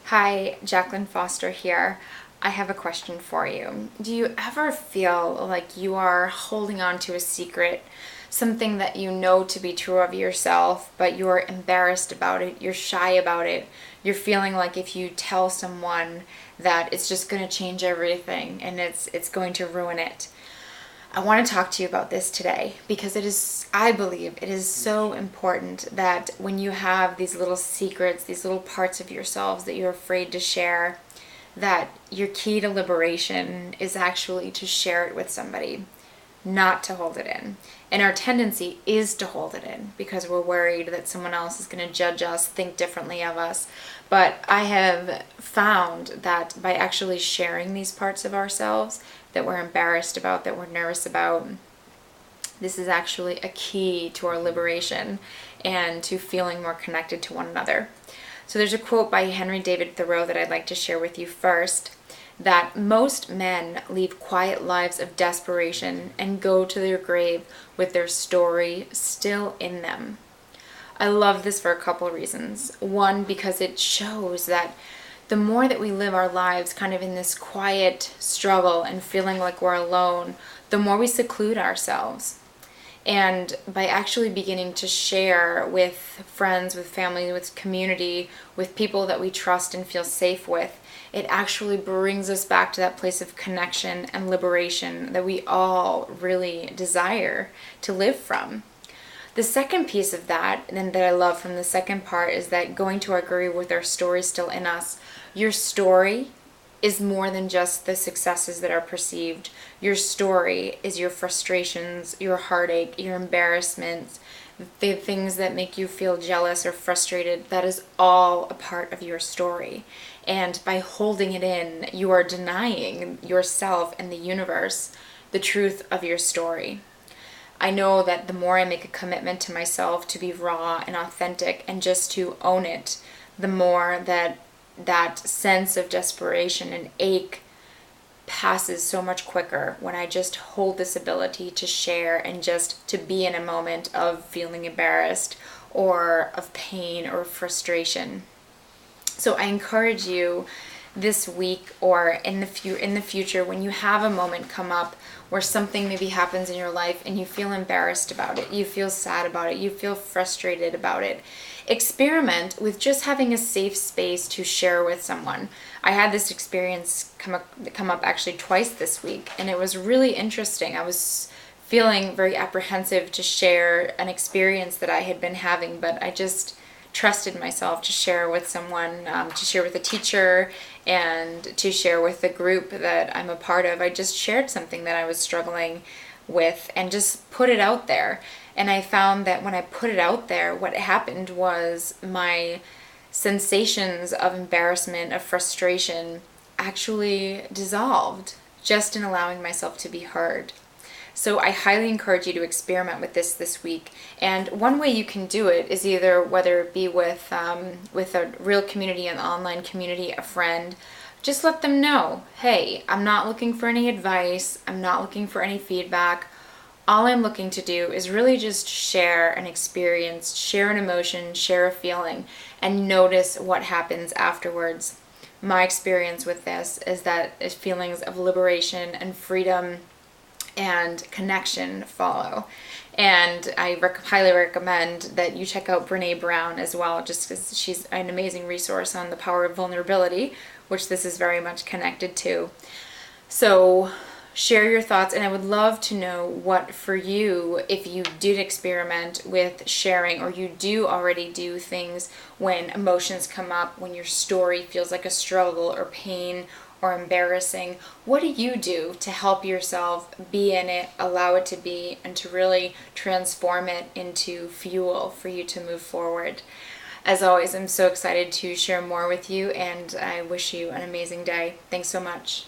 Hi, Jacqueline Foster here. I have a question for you. Do you ever feel like you are holding on to a secret, something that you know to be true of yourself, but you're embarrassed about it, you're shy about it, you're feeling like if you tell someone that it's just going to change everything and it's going to ruin it? I want to talk to you about this today because I believe it is so important that when you have these little secrets, these little parts of yourselves that you're afraid to share, that your key to liberation is actually to share it with somebody, not to hold it in. And our tendency is to hold it in because we're worried that someone else is going to judge us, think differently of us. But I have found that by actually sharing these parts of ourselves that we're embarrassed about, that we're nervous about, this is actually a key to our liberation and to feeling more connected to one another. So there's a quote by Henry David Thoreau that I'd like to share with you first, that most men lead quiet lives of desperation and go to their grave with their story still in them. I love this for a couple of reasons. One, because it shows that the more that we live our lives kind of in this quiet struggle and feeling like we're alone, the more we seclude ourselves. And by actually beginning to share with friends, with family, with community, with people that we trust and feel safe with, it actually brings us back to that place of connection and liberation that we all really desire to live from. The second piece of that, and that I love from the second part, is that going to our grave with our story still in us. Your story is more than just the successes that are perceived. Your story is your frustrations, your heartache, your embarrassments, the things that make you feel jealous or frustrated. That is all a part of your story. And by holding it in, you are denying yourself and the universe the truth of your story. I know that the more I make a commitment to myself to be raw and authentic and just to own it, the more that sense of desperation and ache passes so much quicker when I just hold this ability to share and just to be in a moment of feeling embarrassed or of pain or frustration. So I encourage you this week or in the future, when you have a moment come up where something maybe happens in your life and you feel embarrassed about it, you feel sad about it, you feel frustrated about it, experiment with just having a safe space to share with someone. I had this experience come up actually twice this week, and it was really interesting. I was feeling very apprehensive to share an experience that I had been having, but I just trusted myself to share with someone, to share with a teacher, and to share with the group that I'm a part of. I just shared something that I was struggling with and just put it out there. And I found that when I put it out there, what happened was my sensations of embarrassment, of frustration, actually dissolved just in allowing myself to be heard. So I highly encourage you to experiment with this week. And one way you can do it is either whether it be with a real community, an online community, a friend. Just let them know, hey, I'm not looking for any advice. I'm not looking for any feedback. All I'm looking to do is really just share an experience, share an emotion, share a feeling, and notice what happens afterwards. My experience with this is that feelings of liberation and freedom and connection follow. And I highly recommend that you check out Brene Brown as well, just because she's an amazing resource on the power of vulnerability, which this is very much connected to. So share your thoughts, and I would love to know what for you, if you did experiment with sharing, or you do already do things when emotions come up, when your story feels like a struggle or pain or embarrassing. What do you do to help yourself be in it, allow it to be, and to really transform it into fuel for you to move forward? As always, I'm so excited to share more with you, and I wish you an amazing day. Thanks so much.